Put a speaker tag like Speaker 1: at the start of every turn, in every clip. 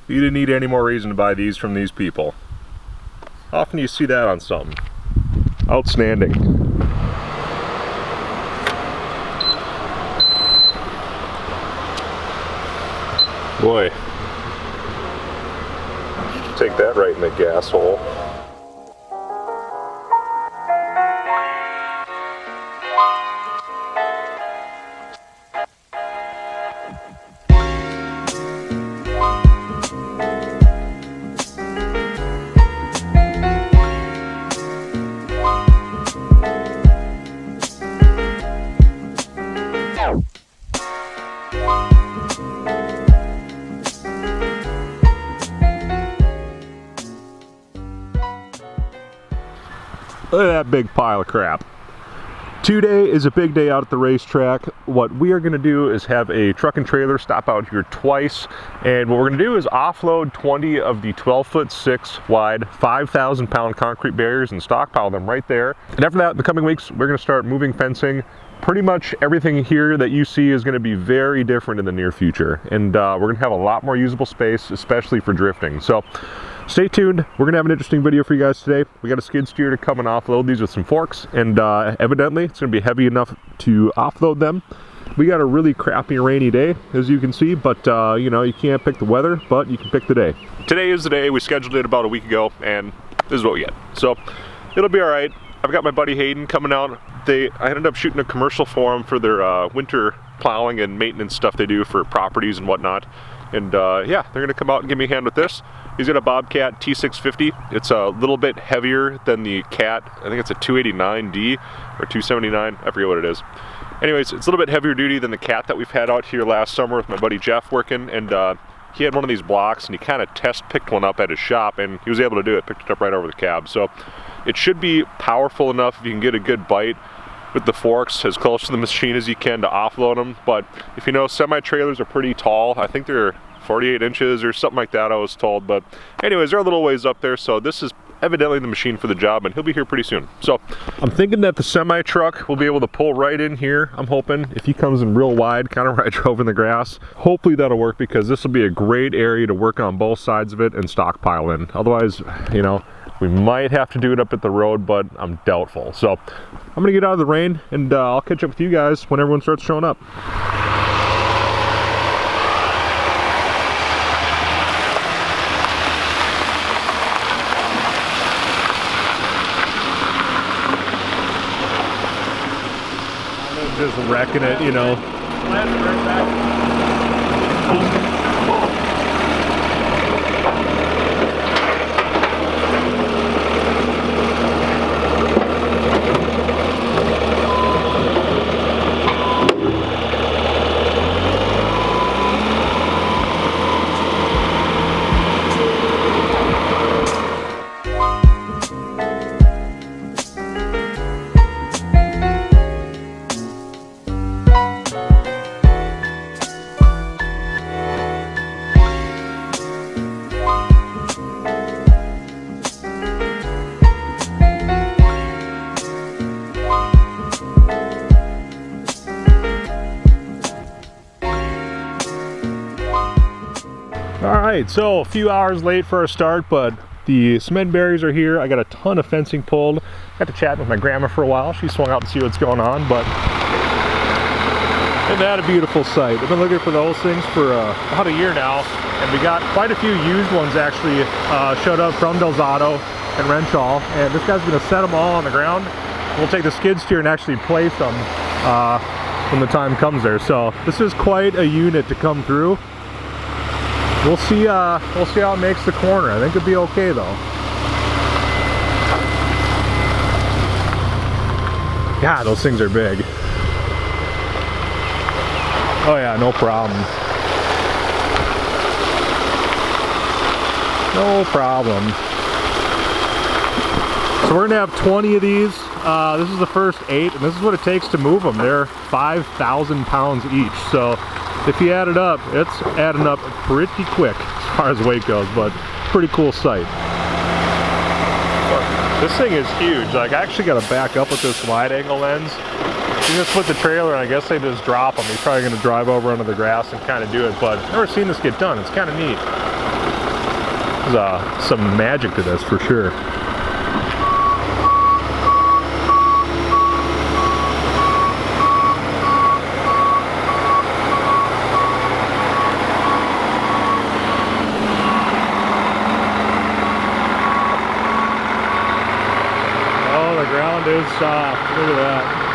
Speaker 1: You didn't need any more reason to buy these from these people. How often do you see that on something? Outstanding. Boy, take that right in the gas hole. Look at that big pile of crap. Today is a big day out at the racetrack. What we are going to do is have a truck and trailer stop out here twice, and what we're going to do is offload 20 of the 12-foot 6 wide 5,000 pound concrete barriers and stockpile them right there. And after that, in the coming weeks, we're going to start moving fencing. Pretty much everything here that you see is going to be very different in the near future, and we're going to have a lot more usable space, especially for drifting. So stay tuned. We're going to have an interesting video for you guys today. We got a skid steer to come and offload these with some forks, and evidently it's going to be heavy enough to offload them. We got a really crappy rainy day, as you can see, but you know, you can't pick the weather, but you can pick the day. Today is the day. We scheduled it about a week ago, and this is what we get. So it'll be all right. I've got my buddy Hayden coming out. I ended up shooting a commercial for them for their winter plowing and maintenance stuff they do for properties and whatnot. And yeah, they're gonna come out and give me a hand with this. He's got a Bobcat T650. It's a little bit heavier than the Cat. I think it's a 289D or 279, I forget what it is. Anyways, it's a little bit heavier duty than the Cat that we've had out here last summer with my buddy Jeff working, and he had one of these blocks and he kind of test picked one up at his shop, and he was able to do it, picked it up right over the cab. So it should be powerful enough if you can get a good bite with the forks as close to the machine as you can to offload them. But if you know, semi-trailers are pretty tall. I think they're 48 inches or something like that, I was told. But anyways, they're a little ways up there, so this is evidently the machine for the job, and he'll be here pretty soon. So I'm thinking that the semi truck will be able to pull right in here. I'm hoping if he comes in real wide, kind of where I drove in the grass, hopefully that'll work, because this will be a great area to work on both sides of it and stockpile in. Otherwise, you know, we might have to do it up at the road, but I'm doubtful. So I'm gonna get out of the rain, and I'll catch up with you guys when everyone starts showing up. Just wrecking it, you know. Alright, so a few hours late for our start, but the cement barriers are here. I got a ton of fencing pulled. Got to chat with my grandma for a while. She swung out to see what's going on, but isn't that a beautiful sight? I've been looking for those things for about a year now, and we got quite a few used ones actually showed up from Delzato and Renchall, and this guy's going to set them all on the ground. We'll take the skid steer and actually place them when the time comes there. So this is quite a unit to come through. We'll see how it makes the corner. I think it'll be okay though. God, those things are big. Oh yeah, no problem. No problem. So we're gonna have 20 of these. This is the first 8, and this is what it takes to move them. They're 5,000 pounds each. So if you add it up, it's adding up pretty quick as far as weight goes, but pretty cool sight. This thing is huge. Like, I actually got to back up with this wide angle lens. You just put the trailer, and I guess they just drop them. He's probably going to drive over under the grass and kind of do it, but I've never seen this get done. It's kind of neat. There's some magic to this for sure. Oh, the ground is soft. Look at that.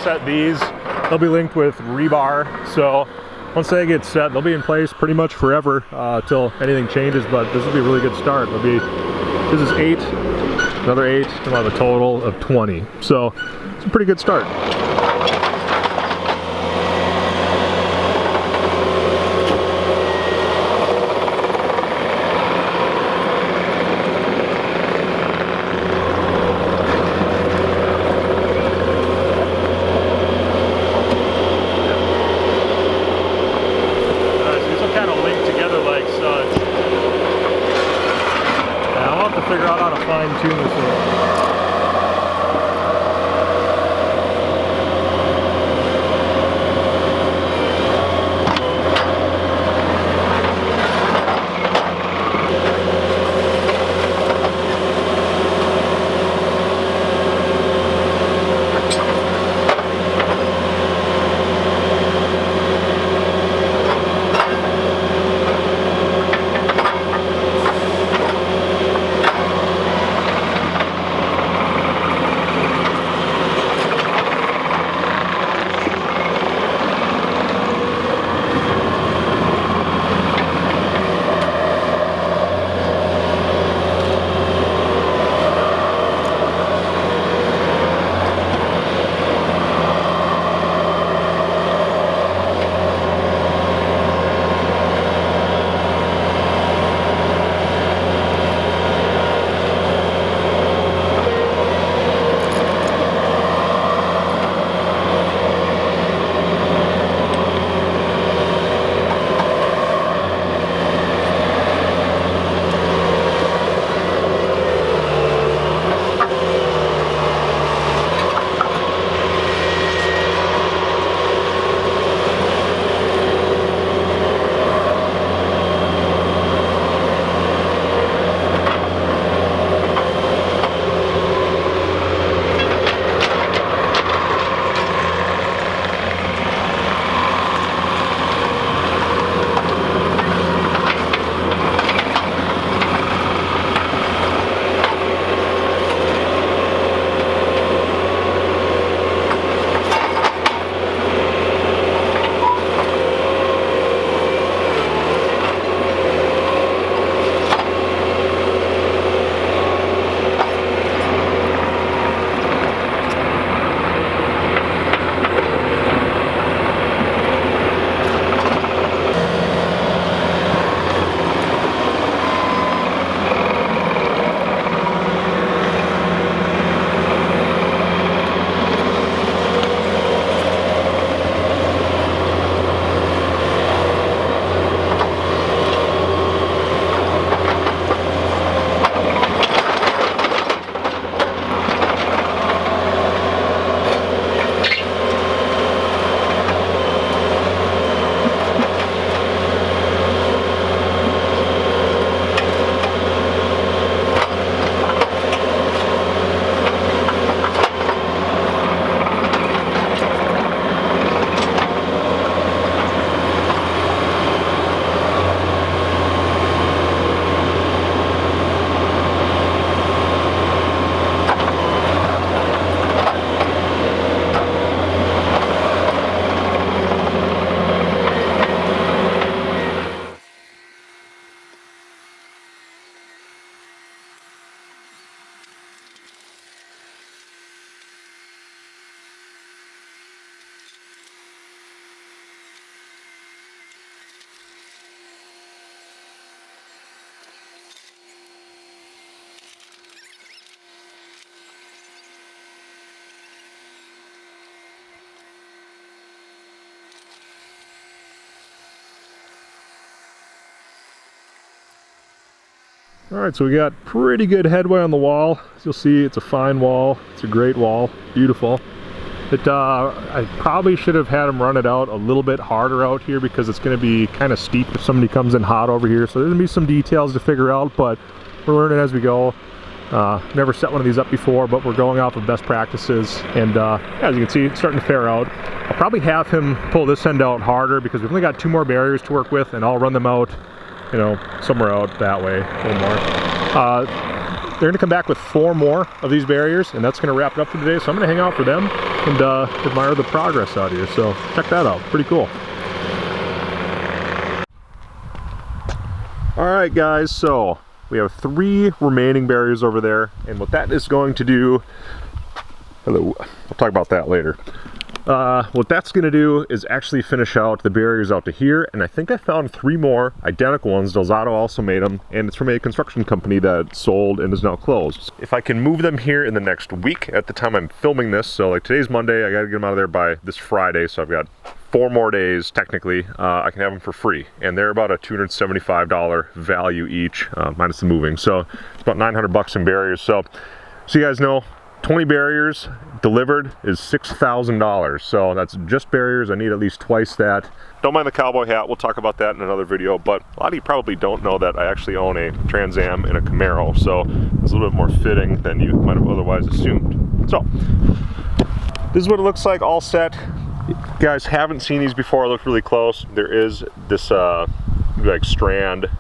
Speaker 1: set these. They'll be linked with rebar, so once they get set, they'll be in place pretty much forever till anything changes, but this will be a really good start. This is 8, another 8, and we'll have a total of 20. So it's a pretty good start.
Speaker 2: Figure out how to fine tune this thing.
Speaker 1: Alright, so we got pretty good headway on the wall. As you'll see, it's a fine wall. It's a great wall. Beautiful. I probably should have had him run it out a little bit harder out here because it's going to be kind of steep if somebody comes in hot over here. So there's going to be some details to figure out, but we're learning as we go. Never set one of these up before, but we're going off of best practices. And as you can see, it's starting to fare out. I'll probably have him pull this end out harder because we've only got 2 more barriers to work with, and I'll run them out, you know, somewhere out that way, a little more. They're going to come back with 4 more of these barriers, and that's going to wrap it up for today. So I'm going to hang out for them. and admire the progress out here. So check that out, pretty cool. All right guys, so we have 3 remaining barriers over there, and what that is going to do, we'll talk about that later. What that's going to do is actually finish out the barriers out to here, and I think I found 3 more identical ones. Delzato also made them, and it's from a construction company that sold and is now closed. If I can move them here in the next week at the time I'm filming this, so like today's Monday, I got to get them out of there by this Friday, so I've got 4 more days technically. I can have them for free, and they're about a $275 value each, minus the moving, so it's about 900 bucks in barriers. So you guys know, 20 barriers delivered is $6,000. So that's just barriers. I need at least twice that. Don't mind the cowboy hat. We'll talk about that in another video, but a lot of you probably don't know that I actually own a Trans Am and a Camaro. So it's a little bit more fitting than you might have otherwise assumed. So this is what it looks like all set. If you guys haven't seen these before, I looked really close. There is this like stranded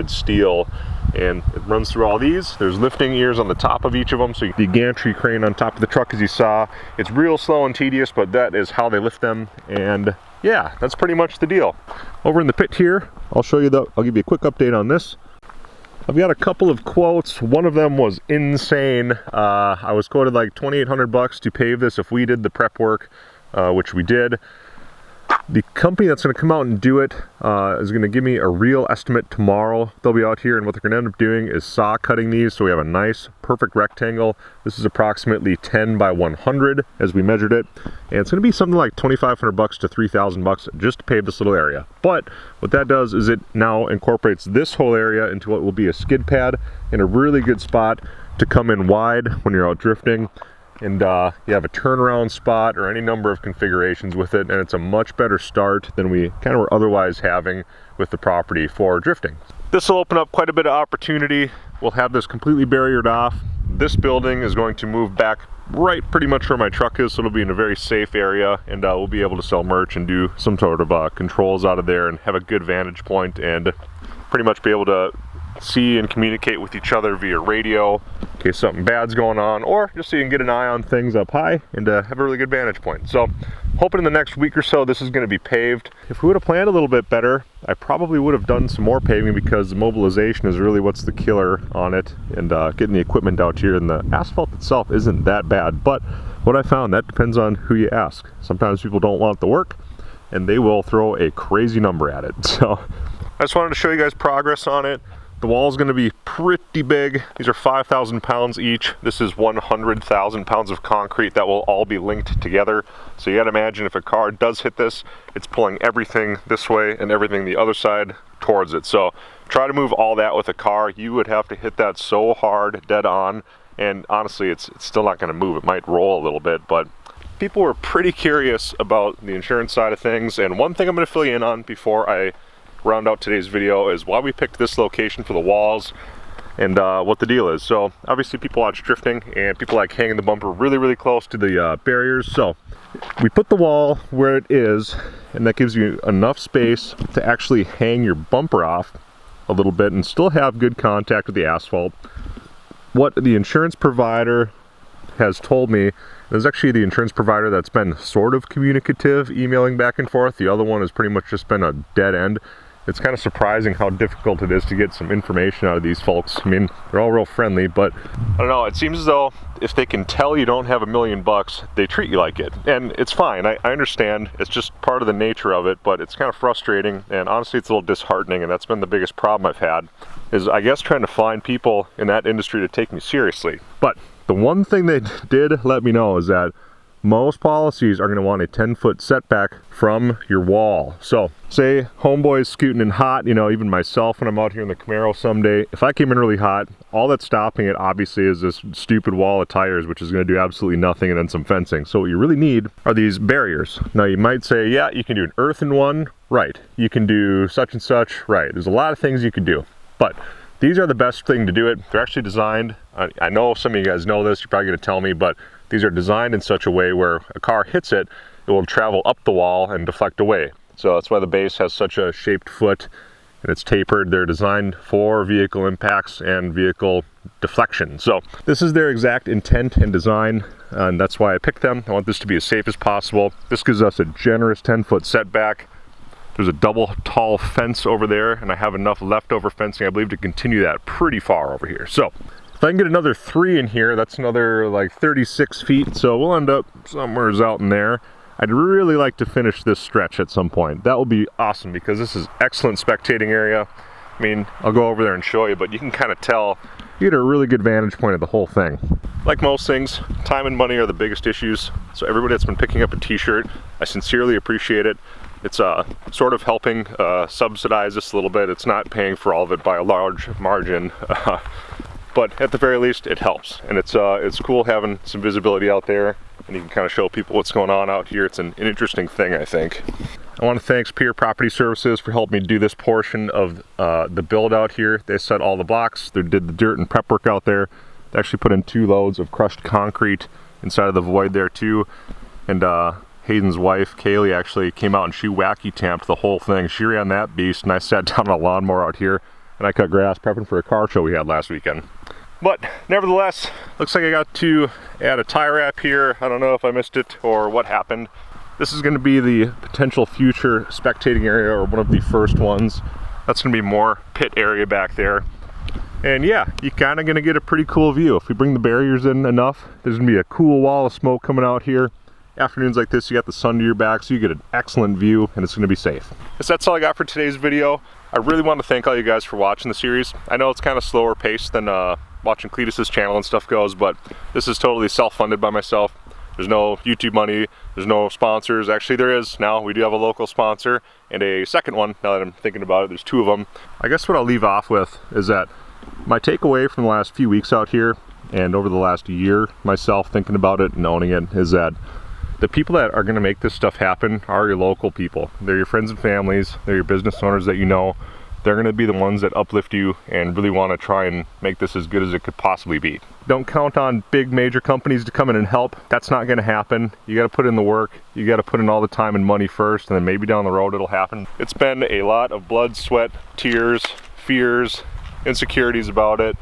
Speaker 1: steel, and it runs through all these. There's lifting ears on the top of each of them, so the gantry crane on top of the truck, as you saw. It's real slow and tedious, but that is how they lift them, and yeah, that's pretty much the deal. Over in the pit here, I'll show you I'll give you a quick update on this. I've got a couple of quotes. One of them was insane. I was quoted like 2,800 bucks to pave this if we did the prep work, which we did. The company that's going to come out and do it is going to give me a real estimate tomorrow. They'll be out here, and what they're going to end up doing is saw cutting these, so we have a nice perfect rectangle. This is approximately 10 by 100 as we measured it, and it's going to be something like 2,500 bucks to 3,000 bucks just to pave this little area. But what that does is it now incorporates this whole area into what will be a skid pad in a really good spot to come in wide when you're out drifting. And you have a turnaround spot or any number of configurations with it, and it's a much better start than we kind of were otherwise having with the property for drifting. This will open up quite a bit of opportunity. We'll have this completely barriered off. This building is going to move back right pretty much where my truck is, so it'll be in a very safe area, and we'll be able to sell merch and do some sort of controls out of there and have a good vantage point and pretty much be able to see and communicate with each other via radio in case something bad's going on, or just so you can get an eye on things up high and have a really good vantage point. So hoping in the next week or so this is going to be paved. If we would have planned a little bit better, I probably would have done some more paving, because the mobilization is really what's the killer on it, and getting the equipment out here, and the asphalt itself isn't that bad. But what I found, that depends on who you ask. Sometimes people don't want the work and they will throw a crazy number at it. So I just wanted to show you guys progress on it. The wall is going to be pretty big. These are 5,000 pounds each. This is 100,000 pounds of concrete that will all be linked together. So you got to imagine if a car does hit this, it's pulling everything this way and everything the other side towards it. So try to move all that with a car. You would have to hit that so hard, dead on, and honestly, it's still not going to move. It might roll a little bit, but people were pretty curious about the insurance side of things. And one thing I'm going to fill you in on before I round out today's video is why we picked this location for the walls and what the deal is. So obviously people watch drifting and people like hanging the bumper really, really close to the barriers. So we put the wall where it is, and that gives you enough space to actually hang your bumper off a little bit and still have good contact with the asphalt. What the insurance provider has told me, there's actually the insurance provider that's been sort of communicative, emailing back and forth. The other one has pretty much just been a dead end. It's kind of surprising how difficult it is to get some information out of these folks. I mean, they're all real friendly, but I don't know, it seems as though if they can tell you don't have $1 million bucks, they treat you like it. And it's fine, I understand, it's just part of the nature of it, but it's kind of frustrating, and honestly it's a little disheartening, and that's been the biggest problem I've had, is I guess trying to find people in that industry to take me seriously. But the one thing they did let me know is that most policies are going to want a 10-foot setback from your wall. So say homeboy's scooting in hot, you know, even myself when I'm out here in the Camaro someday, if I came in really hot, all that's stopping it obviously is this stupid wall of tires, which is going to do absolutely nothing, and then some fencing. So what you really need are these barriers. Now you might say, yeah, you can do an earthen one, right? You can do such and such, right? There's a lot of things you can do, but these are the best thing to do it. They're actually designed, I know some of you guys know this, you're probably going to tell me, but these are designed in such a way where a car hits it, it will travel up the wall and deflect away. So that's why the base has such a shaped foot and it's tapered. They're designed for vehicle impacts and vehicle deflection. So this is their exact intent and design, and that's why I picked them. I want this to be as safe as possible. This gives us a generous 10-foot setback. There's a double tall fence over there, and I have enough leftover fencing, I believe, to continue that pretty far over here. So if I can get another 3 in here, that's another like 36 feet. So we'll end up somewhere out in there. I'd really like to finish this stretch at some point. That will be awesome because this is excellent spectating area. I mean, I'll go over there and show you, but you can kind of tell, you get a really good vantage point of the whole thing. Like most things, time and money are the biggest issues. So everybody that's been picking up a t-shirt, I sincerely appreciate it. It's sort of helping subsidize this a little bit. It's not paying for all of it by a large margin, but at the very least, it helps. And it's cool having some visibility out there, and you can kind of show people what's going on out here. It's an interesting thing, I think. I want to thank Superior Property Services for helping me do this portion of the build out here. They set all the blocks, they did the dirt and prep work out there. They actually put in 2 loads of crushed concrete inside of the void there too. And Hayden's wife, Kaylee, actually came out and she wacky tamped the whole thing. She ran that beast, and I sat down on a lawnmower out here and I cut grass prepping for a car show we had last weekend. But nevertheless, looks like I got to add a tie wrap here. I don't know if I missed it or what happened. This is going to be the potential future spectating area, or one of the first ones. That's going to be more pit area back there. And yeah, you're kind of going to get a pretty cool view. If we bring the barriers in enough, there's going to be a cool wall of smoke coming out here. Afternoons like this, you got the sun to your back, so you get an excellent view, and it's going to be safe. So that's all I got for today's video. I really want to thank all you guys for watching the series. I know it's kind of slower paced than watching Cletus's channel and stuff goes, but this is totally self-funded by myself. There's no YouTube money, there's no sponsors. Actually, there is now. We do have a local sponsor and a second one, now that I'm thinking about it. There's 2 of them. I guess what I'll leave off with is that my takeaway from the last few weeks out here, and over the last year myself thinking about it and owning it, is that the people that are going to make this stuff happen are your local people. They're your friends and families, they're your business owners that you know. They're going to be the ones that uplift you and really want to try and make this as good as it could possibly be. Don't count on big major companies to come in and help. That's not going to happen. You got to put in the work. You got to put in all the time and money first, and then maybe down the road it'll happen. It's been a lot of blood, sweat, tears, fears, insecurities about it.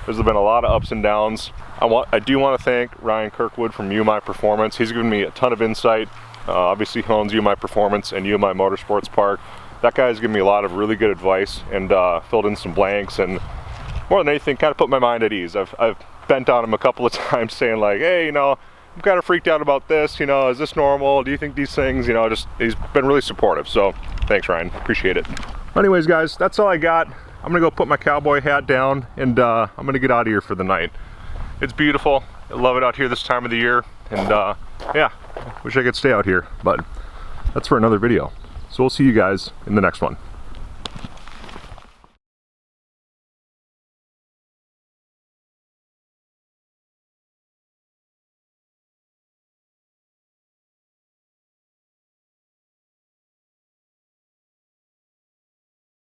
Speaker 1: There's been a lot of ups and downs. I do want to thank Ryan Kirkwood from UMI Performance. He's given me a ton of insight. Obviously he owns UMI Performance and UMI Motorsports Park. That guy's given me a lot of really good advice and filled in some blanks, and more than anything kind of put my mind at ease. I've bent on him a couple of times saying like, hey, you know, I'm kind of freaked out about this, you know, is this normal? Do you think these things, you know, just, he's been really supportive. So thanks, Ryan, appreciate it. Anyways guys, that's all I got. I'm gonna go put my cowboy hat down, and I'm gonna get out of here for the night. It's beautiful. I love it out here this time of the year, and yeah, wish I could stay out here, but that's for another video. So we'll see you guys in the next one.